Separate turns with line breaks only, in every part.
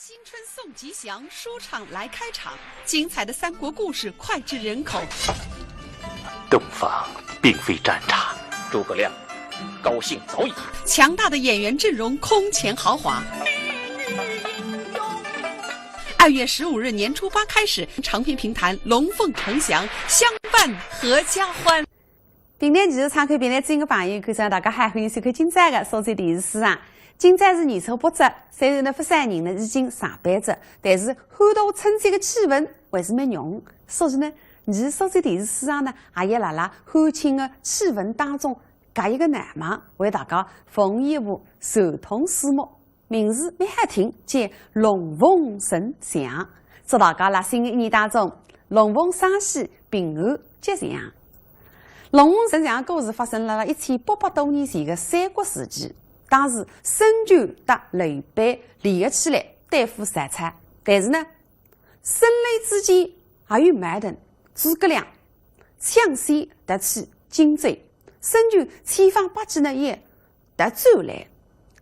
新春送吉祥，书场来开场，精彩的三国故事脍炙人口。
东方并非战场，
诸葛亮高兴早已。
强大的演员阵容空前豪华。2月15日年初8开始，长篇评弹龙凤呈祥，相伴合家欢。
平台技术参考平台资讯的朋友，观众大家好，欢迎收看今朝的所在电视市场。今朝是年初8日，虽然佛山人已经上班日，但是欢度春节的气氛还是蛮浓。所以呢，你所在电视市场呢，也要辣欢庆的气氛当中，加一个难忘，为大家奉一部传统书目，名字蛮好听，叫《龙凤呈祥》，祝大家辣新的一年当中，龙凤生喜，平安吉祥。龙凤呈祥的故事发生了1800多年前的三国时期。当时孙权和刘备联合起来对付曹操，但是呢，孙刘之间也有矛盾。诸葛亮抢先夺取荆州，孙权千方百计呢也夺转来。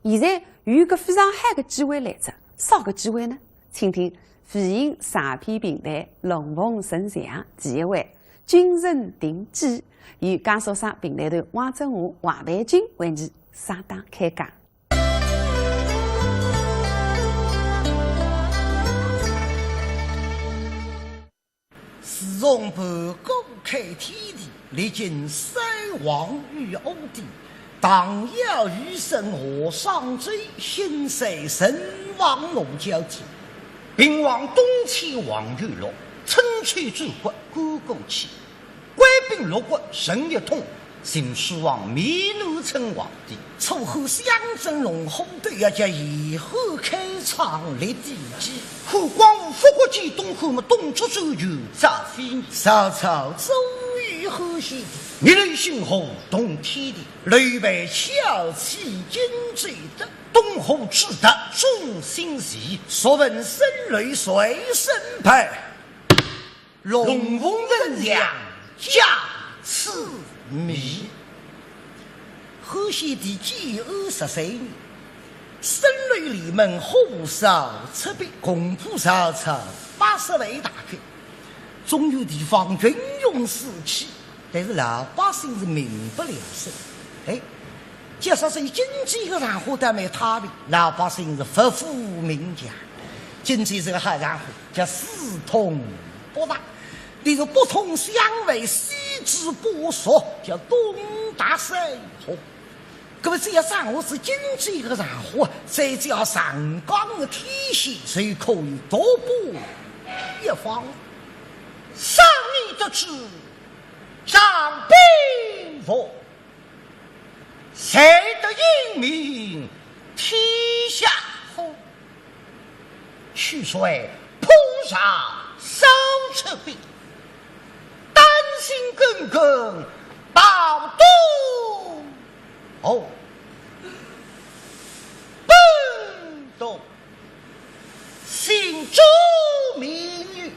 现在有一个非常好的机会来着，啥个机会呢？请听飞行上片平台龙凤呈祥第一回军人定计，由江苏省平台团王振华、王培军为你上当开讲。
自从盘古开天地，历经三皇与欧帝，唐尧禹神河上追，兴衰神王龙交替，并往东迁王玉落，春秋诸国各国起，官兵六国神一统。秦始皇灭怒称皇帝，楚后相争龙后队要叫以后开创立地基。后光武复国际东后么东出周游赵飞你，曹操周瑜后先帝，逆雷信后动天地，刘备骁骑军追的，东后至德众心喜，所闻声雷随身派，龙凤呈祥驾此米。后先帝建23年，孙雷里门后少出兵攻破曹操80万大军，中有地方军勇士气，但是老百姓是民不聊生。假设是经济的然后都没他的，老百姓是不服民家。经济这个好然后叫四通不大，例如不通相为西之波索，叫东大西通。那么这要上我是经济的然后，再叫上纲的体系，谁可以独步一方？上你得知，上兵法，谁得英明天下乎？去岁碰上少出兵，担心耿耿保东哦，奔东行诸名誉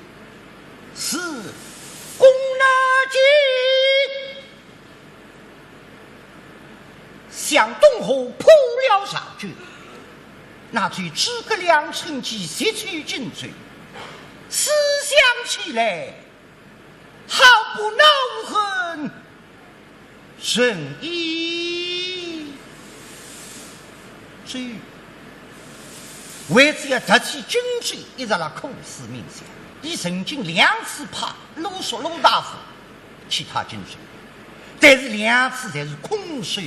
是公那军，向东后破了上军，那句诸葛亮趁机袭取荆州，思想起来毫不恼恨，甚意之余，为此要夺取荆州，一直在苦思冥想。已曾经2次派鲁肃鲁大夫去他荆州，但是2次才是空手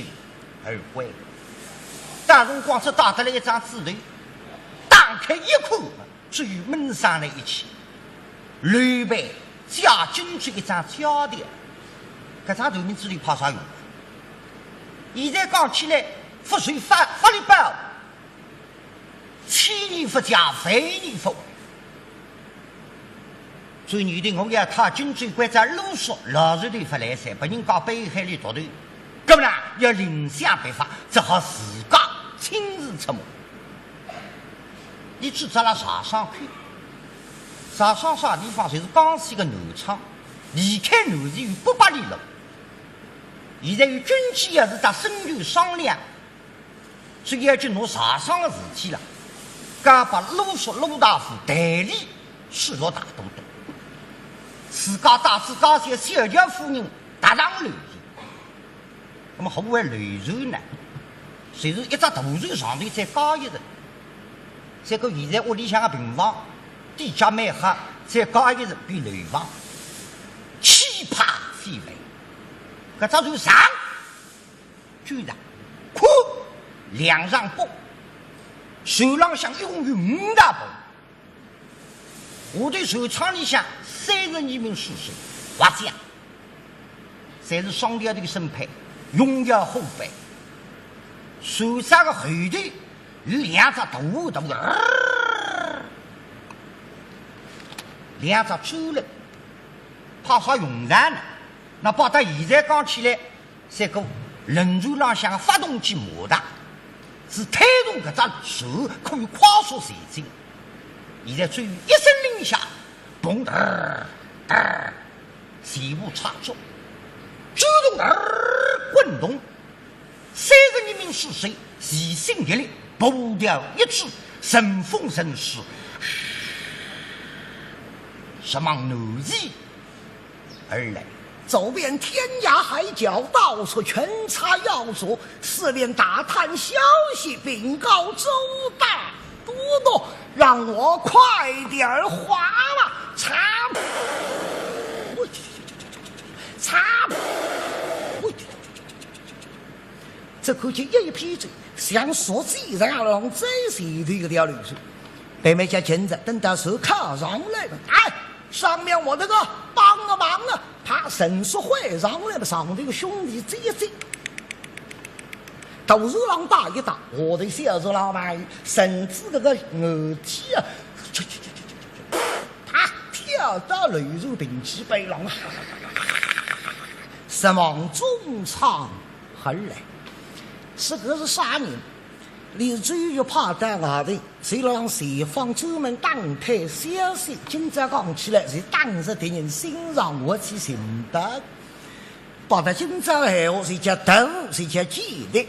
而回。大荣光是打得了一张纸头，打开一看，只有门上的一切。刘备加荆州一张假的，这张头面纸头怕啥用？现在讲起来，赋税法律包，千年不加，非你否？所以你的我要他荆州关在鲁肃老实头发来噻，把人家北海里夺头，那么呢要另想办法，只好自家亲自出马。你去到了茶商看，茶商啥地方？就是江西的南昌，离开南市有800里路。现在有军机也是在孙权商量，所以要去弄茶商的事体了。家把陆大夫代理视作大都督，自家大自家些小家夫人搭上雷。那么何为雷州呢？随是一只大船上头再加一人，这个现在屋里向的平房地价蛮黑，再加一人比雷房气派非凡。搿只船上居然哭两上坡，手浪向一共有5大步。我对手舱里向32名士绅划桨，侪是双条的身配，勇调后背。手上的后头有2只大2只舟轮，怕啥用场呢？那把它现在讲起来，这个轮船浪向的发动机摩打是推动搿只手可以快速前进。现在只有一声令下，嘣前部插座，舟动滚动，32名士绅齐心协力，步调一致，神风神势，什么怒气而来。走遍天涯海角，到处拳擦要索，四面打探消息，禀告周大都督，让我快点划了，擦这口气一撇嘴，像锁子一样让这些的一条流水。北面家见着等到手铐上来了，哎，上面我这个帮个忙啊！他沈世会上来了，上头有兄弟这一这，斗肉郎大一打，我的小肉郎嘛，甚至那个耳机啊，他跳到雷州顶级背浪，是往中唱而来。是个是啥人？李志玉怕在外头，谁让西方专门打探消息？今朝讲起来是当时敌人欣赏我去行的，把他今朝闲话谁叫头，谁叫记的？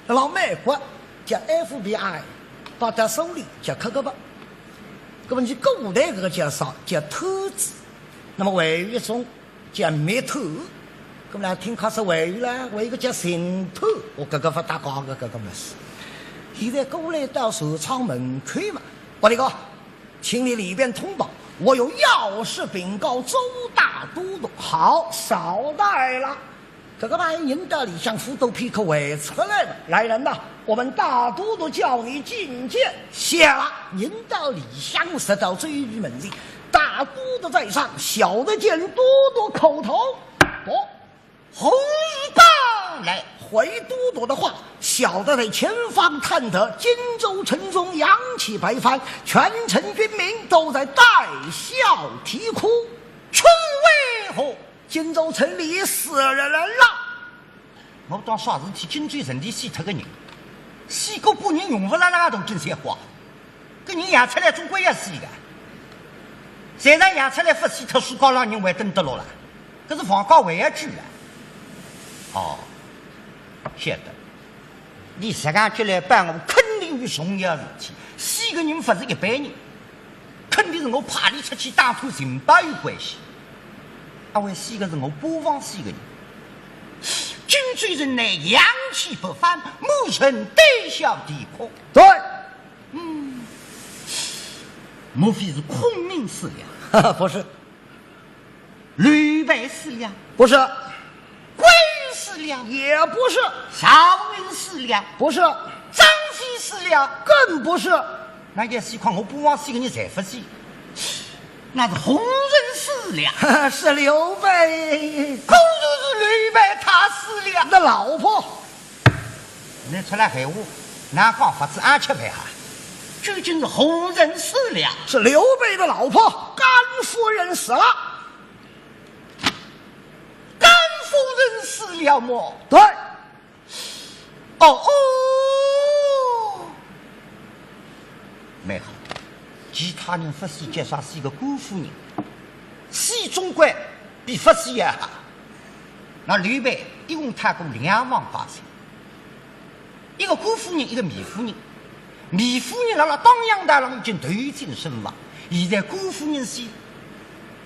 老美国叫 FBI， 把他手里叫KGB，那么你古代这个叫啥？叫偷子。那么外语一种叫灭偷。咁来听考试外语啦，为一个叫神偷，我哥哥发大高个哥哥没事。现在过来到首舱门口嘛，我那个，请你里边通报，我有要事禀告周大都督。好，少带了。这个把人到里向扶头皮可围出来了。来人呐，我们大都督叫你觐见。谢了，人到里向实到追于门里，大都督在上，小的见都督口头。不。红棒来回都督的话，小的在前方探得荆州城中扬起白帆，全城军民都在带笑啼哭。春为何？荆州城里死人了。我当啥事体荆州城里死脱个人，死过把人用不啦啦都真些话，个人养出来总归要死的。谁让养出来不死特殊高让人还等得落了？可是房高还要住啊。哦，晓得。你这样就来办我，肯定有重要事体。死个人不是一般人，肯定是我派你出去打探情报有关系。因为死个是我播放死个人，军罪人乃扬气不凡，目称对笑地空。对，莫非是孔明思量？不是。吕备思量？不是。关羽思量？也不是。曹云思量？不是。张飞思量？更不是。那也是看我不往死个人才不死，那是红人思量。是刘备。公主是吕备他思量。那老婆，你出来闲话，哪讲法子安吃饭哈？究竟是红人思量，是刘备的老婆甘夫人死了。甘夫人死了么？对。哦，蛮好。其他人不死，介绍是一个官夫人，死总归比不死也好。那吕备一共踏过2王8县，一个官夫人，一个糜夫人。李夫人了当阳大郎已经投尽身亡，现在顾夫人死，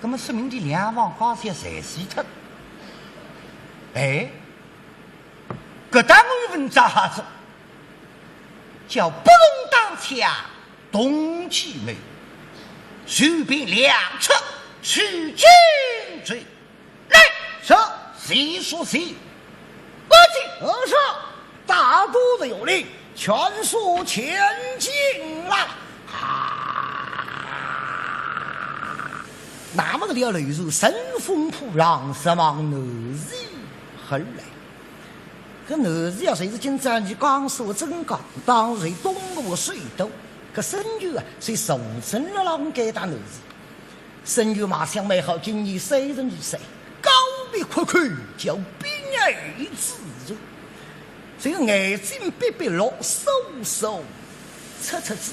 那么说明的两房高才谁死他？哎，这单位文咋子？叫不容当下动其美，随便两侧取经罪。来，说谁说谁？我请我说，大肚子有令，全速前进了。那么个条雷如神风扑浪，什么男子很来。这男子要谁是今朝你刚说真讲，当时东吴水斗，这孙女啊，谁受身了啷给打男子？孙女马上买好今年3人岁，高鼻阔口叫兵儿自如。这个眼睛闭闭落，手手测测字，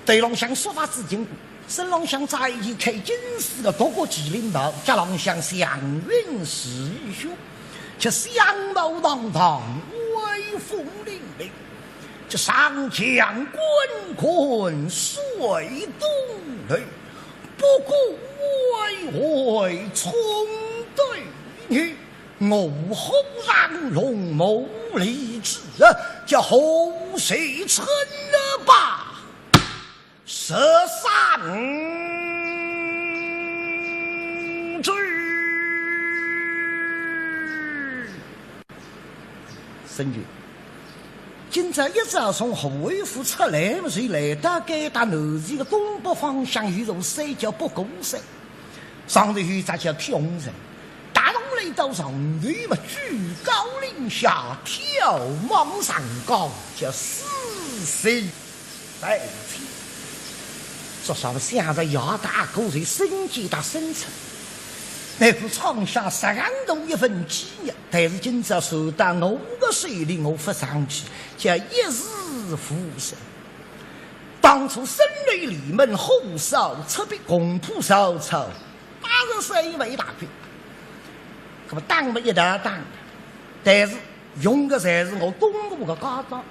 对龙祥说法之经过。沈龙祥在一开金丝的多国吉林道，加龙祥祥云时雨兄，却相貌堂堂，威风凛凛。这上将滚滚水东来，不顾巍巍冲对你，我后让龙谋立志，叫后谁称了吧？射三之，孙女，今朝一早从后卫府出来，谁来到该打南极的东北方向，遇到三角不公山，上头有咱叫天红人，大龙来到上头嘛，居高临下，眺望上高，叫四水在天。这上现在亚大狗水生计大生存，那副创下3度一份纪念，但是今朝受到我的水里我发上去，叫一日复生。当初生雷里门后手出兵攻破曹操，83位大军，那么当了一大当，但是用的才是我东吴的家当，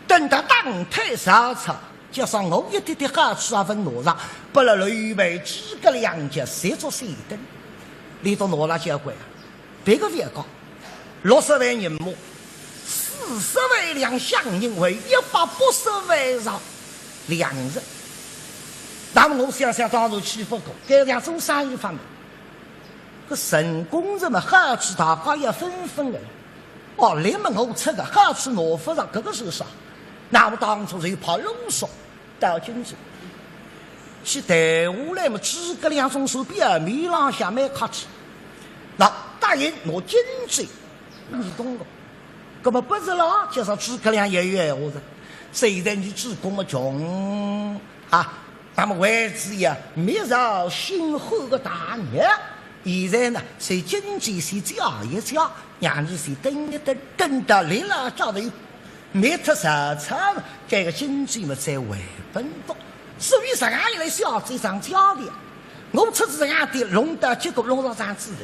等到当太曹操。加上我一点点好吃啊分罗上，不了雷备几个两家谁做谁等，你到罗拉结果啊，别个别讲，60万人马，40万两乡人为180万人两人。那么我想想当初欺负过，该讲做生意方面，个成功人们好吃大家也纷纷的，哦，连么我吃的好吃罗夫上这个是啥？那么当初就跑龙首到军州，去队伍来么几个两种手臂米浪下面客气，那答应我军州，你懂了？那么不是了，介绍几个两也有我的，虽然你只供么穷啊，那么为之呀，没饶心后的大业。现在呢，谁经济谁加一加，让你谁等一等，等到领了家头。没特啥差嘛，这个经济嘛在回本多，所以上俺来小这上家的，我出自俺的弄到结果弄到咱自头，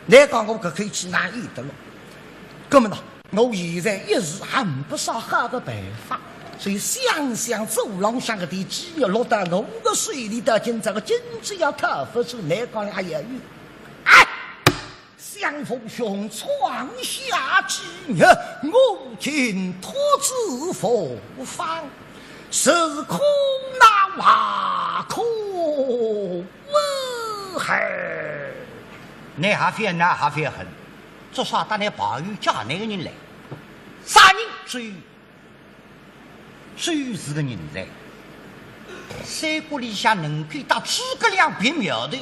来讲我可以去难易的了。那么呢，我现在一时还不少好的办法，所以想想走廊上个的几日落到我的水里的，今这个经济要讨不出来讲还也有，哎。相逢兄创下纪念，我今托子佛方，是苦那瓦苦我害。
你还非那还非恨，至少打那保育家那个人来，啥人最是个人才。三国里下能够打诸葛亮别苗的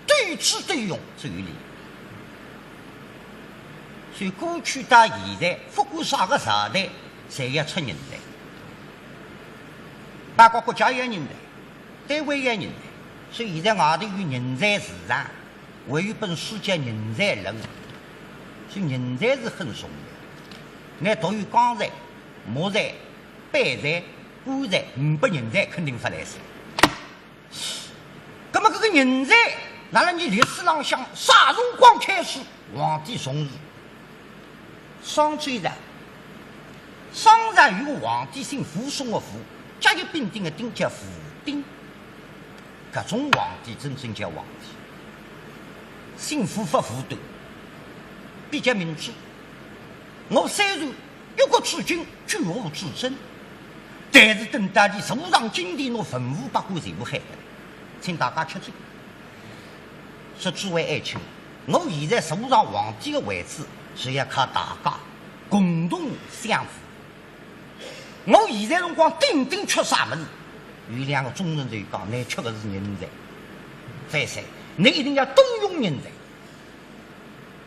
对峙对用最有理。所以过去到现在，不管啥个时代，侪要出人才。包括国家有人才，单位有人才。所以现在外头有人才市场，还有本书叫人才论。所以人才是很重要。俺读有钢材、木材、板材、棺材，500人才肯定发来噻。那么这个人才，哪能你历史上向啥辰光开始皇帝重视？上追的商朝有个皇帝姓傅，宋的傅，甲乙丙丁的丁叫傅丁。搿种皇帝真正叫皇帝，姓傅不傅端，比较民主。我虽然越国取经，居无至真，但是等到你手上金钿，我文武百官全部害了，请大家吃醉。说诸位爱卿，我现在手上皇帝的位置是要靠大家共同相扶。我现在辰光顶顶吃啥么子？有两个中人就讲，你吃的是人才。再三，你一定要动用人才。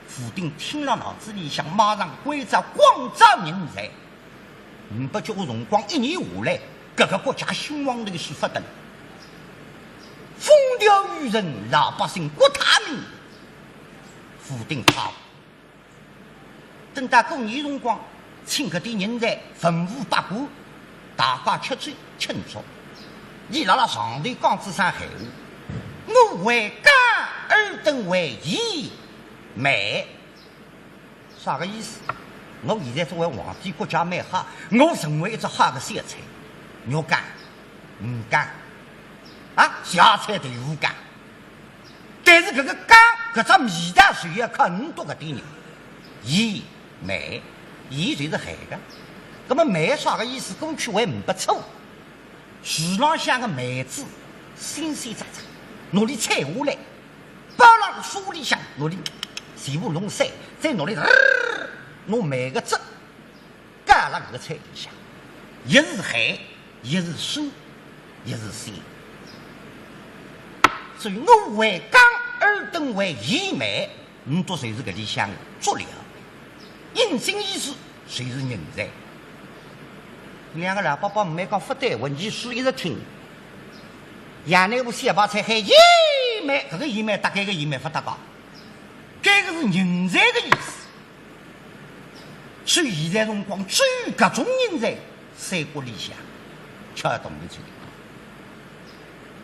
傅丁听了脑子里想，马上规则广招人才。不叫我辰光1年下来，各个国家兴旺的是不得了。风调雨顺，老百姓国泰民。傅丁他，等到过年辰光，请搿点人才，文武百官，大家吃醉庆祝。伊拉辣上头讲子上闲话，我为刚，尔等为义美，啥个意思？我现在作为皇帝，国家蛮好，我成为一只好的小菜，肉干、鱼干，啊，小菜豆腐干。但是搿个干，搿只味道需要靠你多搿点人，义美，义就是海的，搿么美啥个意思？过去还不错。树浪向的梅子鲜鲜扎扎，拿里采下来，包到书里向，拿里全部弄碎，再拿里弄梅个汁，加了搿个菜里向，一是海，一是酸，一是鲜。所以我为刚，尔等为义美，你都侪是搿里向的佐料，引经义士侪是人才。两个老伯伯没讲不对，问题书一直听。衙内部小把菜还义美，这个义美大概个义美不大讲，这个是人才的意思。所以现在辰光只有各种人才，三国里向敲动的嘴。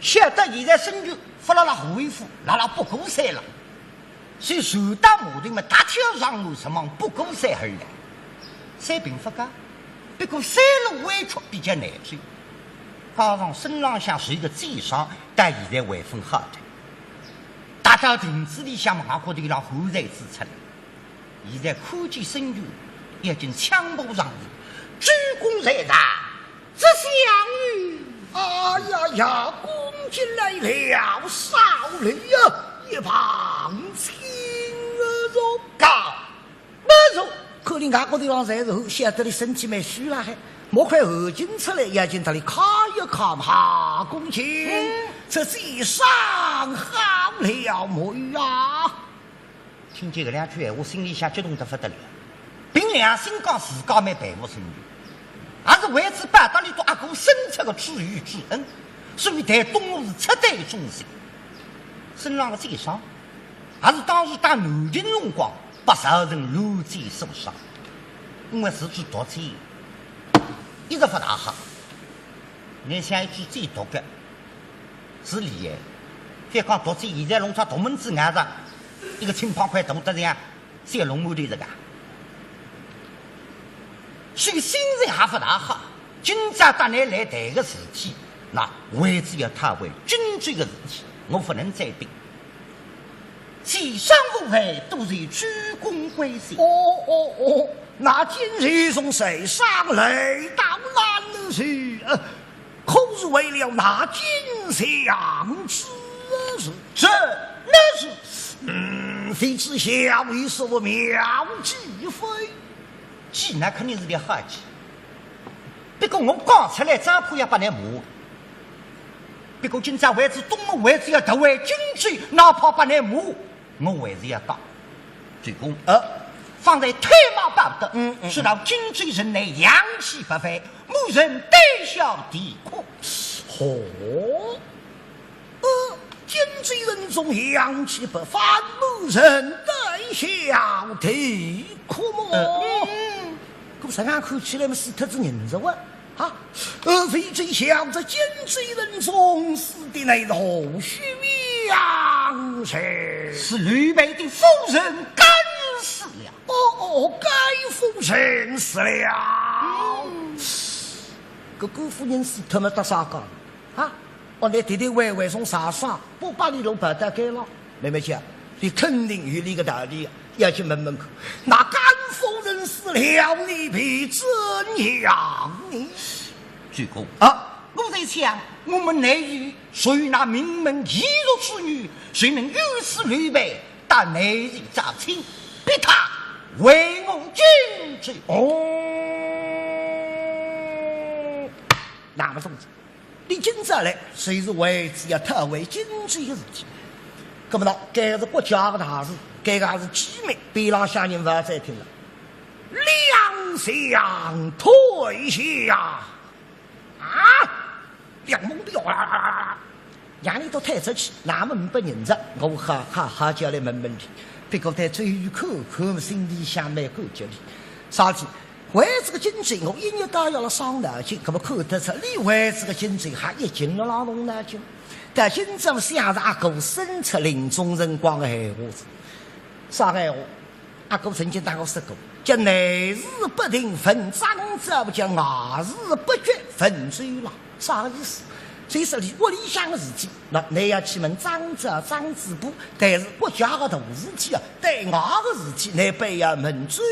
晓得现在生就发了胡威夫，拉不过山了，所以受到矛盾嘛，大跳上路什么不过山而来，山并不高。不过山路弯曲比较难走，加上身浪向是一个贼伤，但现在还分好的。大到亭子里向马国头让后台指出来，现在科技升级，已经枪步上路，鞠躬在上，这项羽。
哎呀呀，公进来了，少雷呀，一旁青肉高，不如。可你外国地方在时候，晓得你身体蛮虚了，还莫块耳筋出来，眼睛这里看一看哈，公卿，这世上好了没啊？
听见这两句闲话，心里想激动得不得了。凭良心讲，自家没背负生育，还是为此办到里多阿哥深切的知遇之恩，所以对东吴是彻底的忠心。身上的罪伤，还是当时打南京辰光。不少人如饥受伤，因为自己毒罪一直不大好。你想一句最毒的是李岩，别讲毒罪，现在弄出独门之外上一个青胖块毒得这样小龙母的这个，所以心情还不大好。今朝打你来谈个事体，那为只要他为军罪的事体，我不能再辩。其上无为，都是鞠躬归西。
哦，那今日从谁上来到南去？可是为了那金相之事，
这那
是非知小于所妙计非。
计那肯定是点好计，不过我讲出来，张铺要把你骂。不过今朝为止，东吴为止要投为军罪，哪怕把你骂。我还是要讲，最公放在推马报德，是让军罪人内阳气不废，某人胆小地阔。
军罪人中阳气不凡，某人胆小地阔么？可是俺看起来嘛，是特子人着啊！非最小这奸罪人中死的内头须阳神，
是吕备的夫人干死了。
该夫人死了。个姑夫人是他们得啥个啊？我来弟弟歪歪从啥上，不把你弄白带给了。妹妹姐，你肯定有你个道理，要去门口。那甘夫人是了你皮真样你。
主公
啊！
我在想，我们内狱谁那名门一族之女，谁能如此愚昧，但内狱招亲，逼他为我君之
那么同志，你今朝来，虽是为之要特为经济的事情，那么呢，该是国家的大事，该个是机密，别让下人不要再听了。两相退下啊！两蒙的啊！让你都抬出去，那么不认着，我哈叫来问问题。别个在最于口，心里想蛮够脚的。啥子？为这个经济，我一年都要了伤脑筋，可不看得出你为这个经济还一斤了劳动脑筋。但今朝想着阿哥生出临终人光的闲话子，啥闲话？阿哥曾经当过说过，叫内事不定分长者，不叫外事不决分最老。啥意思？这是你屋里向的事情，那你要去问长者、长子部，但是国家的大事情啊，对外的事情，你不要问最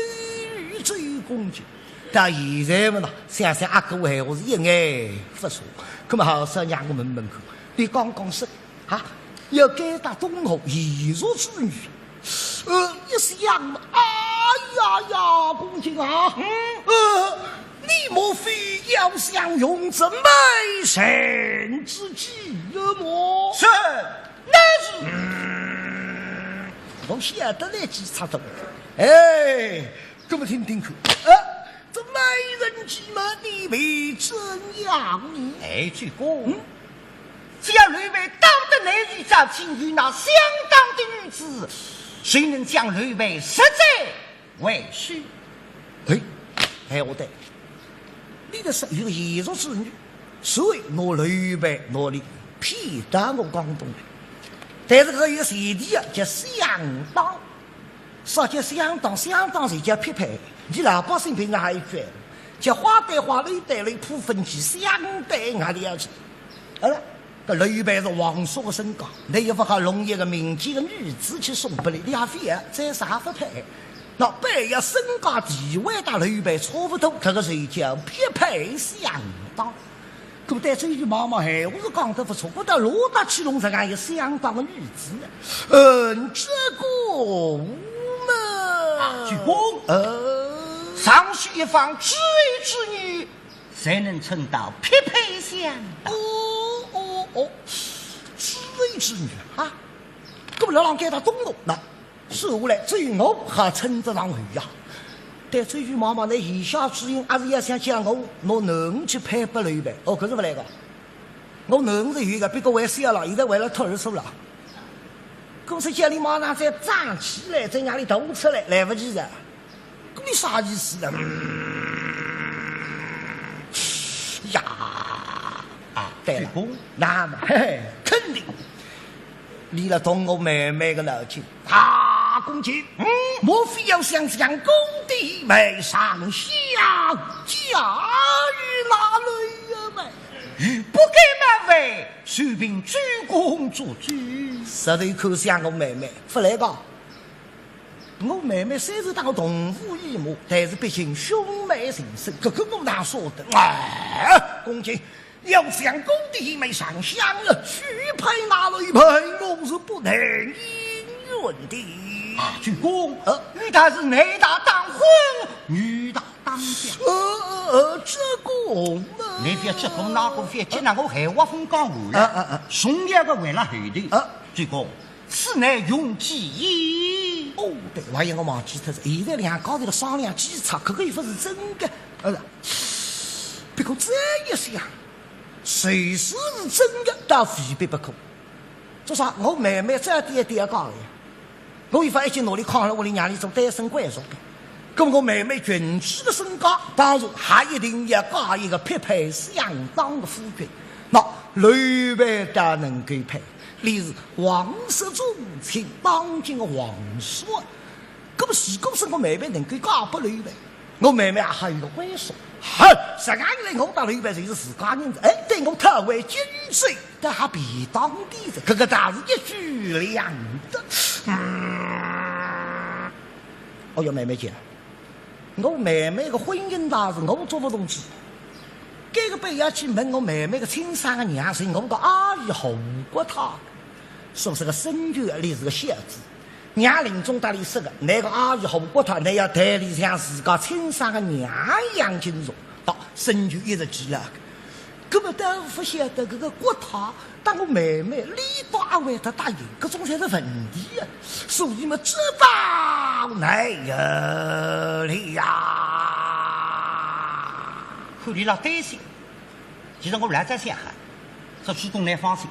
恭敬。但现在嘛，想想阿哥闲话是一眼不说，那么好生让我们门口，你刚刚说啊，要给他东侯遗族之女，一想，哎呀，恭敬啊，你莫非要想用这美神之计了么？
是，那是。
我晓得来几差的，哎，这么听听看，这美人计嘛，你为怎样呢？
哎，主公，只要吕备当得内狱招亲与那相当的女子，谁能将吕备实在为虚？
哎，我对。你的是一个遗族之女，所以我吕备拿你骗到我广东来。但是这个谁的啊，叫相当，啥叫相当？相当是叫匹配。你老百姓平常还有句，叫花对花，雷对雷，普分起相对俺的要求。好了，这吕备是王叔的身高，你又不好弄一个民间的女子去送不来，你还非要再啥不配？那背要身高地位大吕备差不多，这个谁叫匹配相当？可但这句妈妈闲话是讲得不错，我到罗大去弄这样有相当的女子，这个我们
主公，尚需一方知遇之女，才能称到匹配相当。
知遇之女啊，那么让给他懂了那。是后来最后还称得上女呀，但这句妈妈的言下之意，还是要想讲我能去配不吕备。可是不来个，我能是有一个，别个为小了，现在为了托儿所了。公司叫你马上再站起来，在家里动出来，来不及的。那你啥意思呢？呀，对了，那么肯定。你来懂我妹妹的脑筋，公瑾，莫非要想将公弟妹上下嫁于哪里呀？妹，
如不该满位，随凭主公做主。
实在可想我妹妹，不来个。我妹妹虽是当个同父异母，但是毕竟兄妹情深，这个我哪说的？公瑾。要想公弟妹上香了，许配哪里配？我是不能应允的。
主公，女大是内大当婚，女大当嫁。
这个
你别这个那个别，既然我闲话分讲完了，送两个为了后头。主公，此乃用计议。
对，万一我忘记他现在两高头的商量计策，可以说是真的。别个这一想。谁是真的，倒非别不可。做啥？我妹妹这点点讲的，我一发已经努力抗了我的娘里做单身贵族的。跟我妹妹群体的身高，当然还一定要搞一个匹配相当的夫君。那吕备当能够配，你是皇室宗亲，当今的皇叔。那么如果是我妹妹能够嫁不吕备，我妹妹还有一个猥琐，哼，谁敢来我打刘备就是自家人子，哎，对我特为军税，但还比当地的，这个倒是一举两得。哦哟，妹妹姐，我妹妹个婚姻大事我做不动去。这个被要去问我妹妹个亲生的娘是我个阿姨后过她，说是个生育里是个小子。娘临终打里说个，那个阿姨后过她，你要代理像自家亲生的娘一样敬重。到生育一直记了，根本都不晓得这个国他，但我妹妹理大为他答应，这总才是问题啊。所以嘛，知道没有理呀。
看你老担心，其实我不来在想哈，说主动来放心。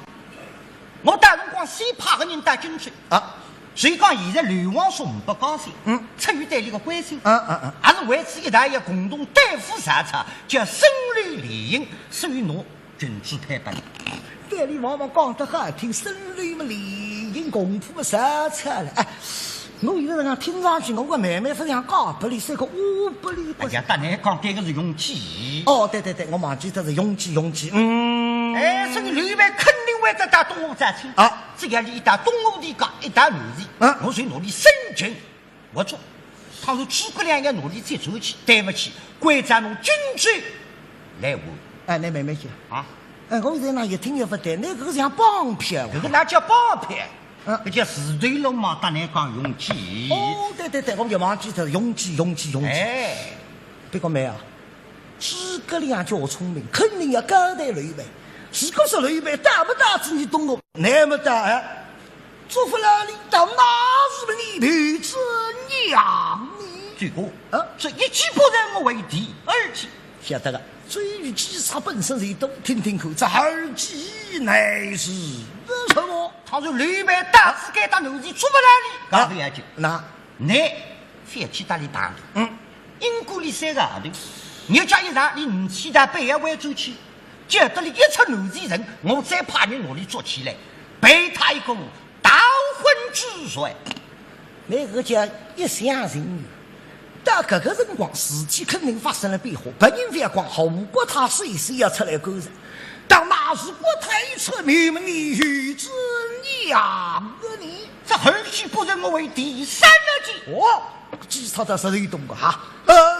我大辰光先派个人打军队
啊。
谁讲现在流亡说不高兴？出于对你的关心，还是为此一代要共同对付杀场，叫生律联营，属于侬君子太本。
对你往往讲得好听，生律嘛联营共赴嘛杀场了。哎，我有的人听上去，我个妹妹非常高不离是个五不离不。
哎呀，当然讲这个是用计。
哦，对，我忘记这是用计。
哎，所以刘备肯定会在打东吴战争
啊！
只要你一打东吴的讲，一打南的，我就努力生存。我做，倘若诸葛亮要努力再做起，对不起，关张侬军队来我。
哎，那妹妹姐
啊，
我现在那一听也不对，那个像帮片，
这个哪叫帮片？这叫自对龙嘛，当然讲用计。
哦，对，我就忘记它用计。
哎，
别个妹啊，诸葛亮叫我聪明，肯定要交代刘备。如果说刘备打不打子，你懂我？那么打啊，做不了你到哪是你陪着娘你？
这个这一击不让我为敌，二击
晓得了。追于击杀本身是都听口，这二击乃是什么？
倘若刘备打死该打奴隶，做不了你，不要紧。
那
你非要去打你打的，因故里3个号头，你家一上，你5期的北要为主去。叫得你一出奴隶人，我再派你努力做起来，备他一个盗魂之帅。
那个叫一厢情愿，到这个辰光，事情肯定发生了变化。别人非要讲后果，他谁要出来勾人。到那时国太一出，明明你与之娘的你，
这后期不认我为第3了计。
哦，基础的是你懂的哈。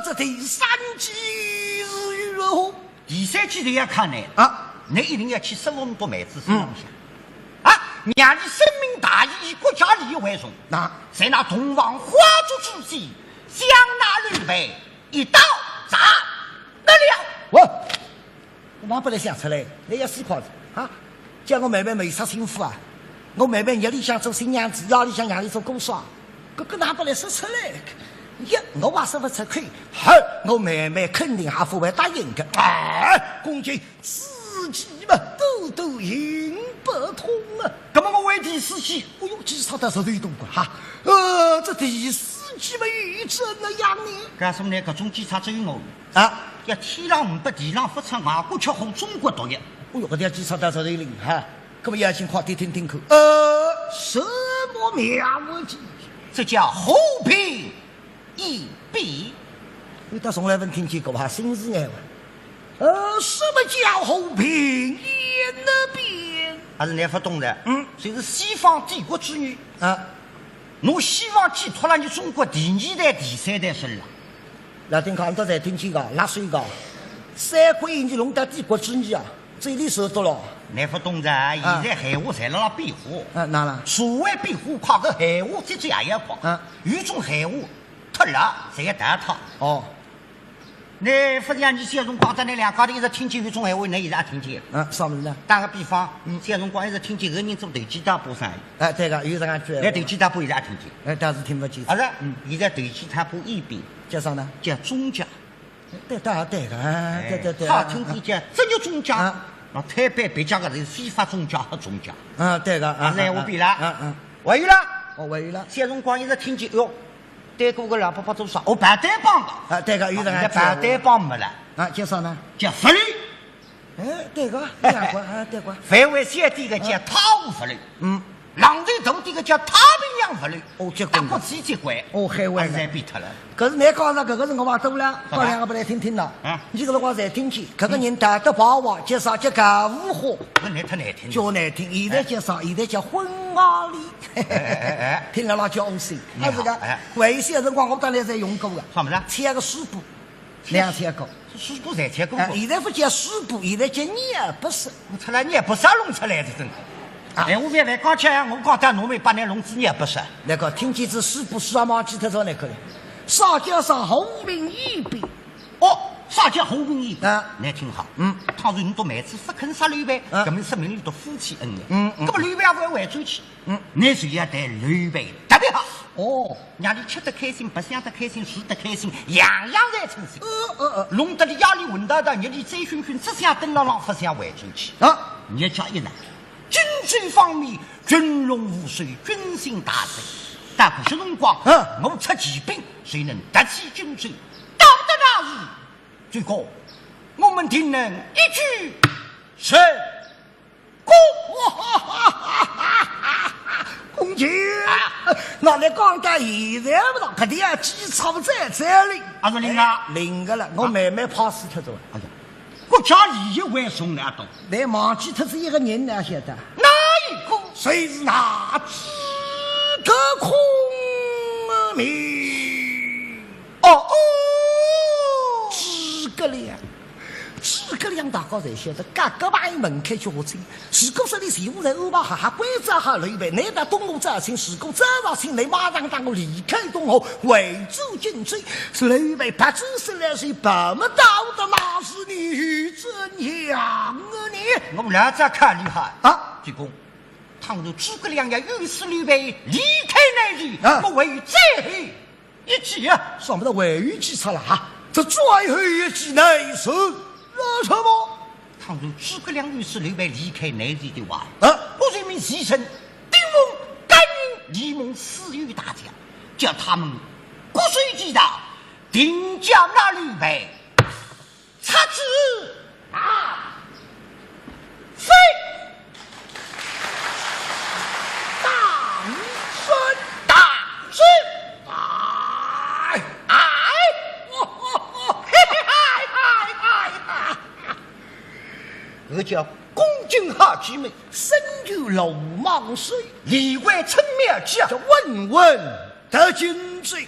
这第3计是如何？
第3季都要看呢
啊！
你一定要去收拢多妹子身上啊！让你生命大义，以国家利益为重。
那
在那东王花烛之际，将那刘备一刀斩得了。
我哪不能想出来？你要死筷子啊！叫我妹妹没杀幸福啊！我妹妹夜里想做新娘子，夜里想让你做公耍，这个哪不能说出来？我还说不出口，我妹妹肯定还不会答应的。公瑾自己嘛，都赢不通啊！
那么我为第4计，
哎呦，至少倒是对动过哈。这第4计嘛，预测那样呢？
干什么呢？各种检查只有我
啊！
要天上5百，地上不出，外国吃好，中国独一。
哎呦，这条检查倒是对灵哈。那么要请快点听口。什么妙计？
这叫后平一笔。
你到从来没听见过哈，新字眼什么叫后平一笔？
还是你不懂的。这是西方帝国之女
啊！
侬希望寄托了你中国第2代、第3代身了。
老丁看到在听见个，哪水个？3国已经弄到帝国之女啊！这里说多了。
你不懂的，现在海话才辣变化。
哪了？
所谓变化，靠个海话这也要跑。有种海话脱了，才要打他。
哦。
你不像你小辰光在那两家头一直听见有种闲话，你一直也听见。
啥么子呢？
打个比方，小辰光一直听见个人做投机大波生意。
对个，有这样句。
那投机大波一直也听见。
但是听不见。
是，现在投机大波一边
叫啥呢？
叫中介。
对个，对。
好听点叫职业中介。那台北别家个是非法中介和中介。
对个。
来我比了。还有了。
还有了。
小辰光一直听见哟。对过个两百多少？白带帮的
对个，有人
白带帮没了
叫啥呢？
叫法律。
对个，对个。
范围小点个叫贪污法律。狼最头这个叫太平洋法律，
哦结棍
打过几结棍，
哦海外
实在比脱了。
可是你讲了，搿个辰光话多了，讲两个不来听听了。你搿辰光才听见，搿个人大得霸王，介绍叫搿五花，
搿难太难听，
叫难听。现在介绍，现在叫婚娃里，听了老叫 OC。还是个维系的辰光，我当然在用过的。
什么子？
切个水布，2千个。
水果才切过。
现在不叫水布，现在叫捏不是。
我出来捏不是弄出来的真。哎，我别来讲起来，我讲得侬没把那笼子捏不是。
那个听见这水布需要忘记特少那个了。上加上后领一笔。
哦，上加后领一笔。
那
挺好。倘若你都每次不肯杀刘备，搿么说明你都夫妻恩爱。搿么刘备也不会转去。那谁也对刘备特别好。
哦，
让你吃得开心，白相得开心，睡得开心，样样侪称心。弄得你压力混到的，日里醉醺醺，只想等到浪，不想回转去。你家一难，军罪方面，军容无水，军心大振。但可是辰光，我出奇兵，谁能得起军罪？道德大义，最高，我们定能一举成功。
公瑾，那你讲到现在不到，肯定要基础在这里。
是领啊，
领个了，我慢慢怕死特着。
哎呀，国家利益为重要多。
你忘记他是一个人呢，晓得？
哪一个？
谁是那诸葛孔明？诸葛亮。诸葛亮大家侪晓得，各个派门开交情。如果说你随我来安排下关照下刘备，你到东吴这行，如果这上行，你马上当我离开东吴，围住军队。是刘备不知是来谁，把么到的那是你怎样啊你？
我们俩再看厉害啊！主公，倘若诸葛亮要欲使刘备离开南地，我为于最后一计啊！
算不得为于计策了哈，这最后一计乃是。什么？
倘若诸葛亮欲使刘备离开内地的话，我任命西城、丁蒙、甘宁、李蒙4员大将，叫他们骨髓击倒，定将那刘备插之飞。当身。我叫公军好机门，身有鲁莽水，里外称面将，
叫问问得军罪，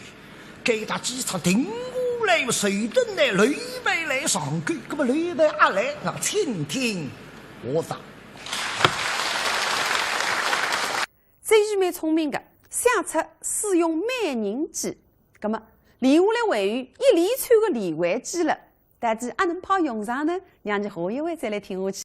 给他几场定武来，谁等来刘备来上钩？那么刘备阿来，我倾听我讲。
这句蛮聪明的，下策使用美人计。那么连下来会有一连串的连环计了，但是阿能派用上呢？让你下一位再来听下去。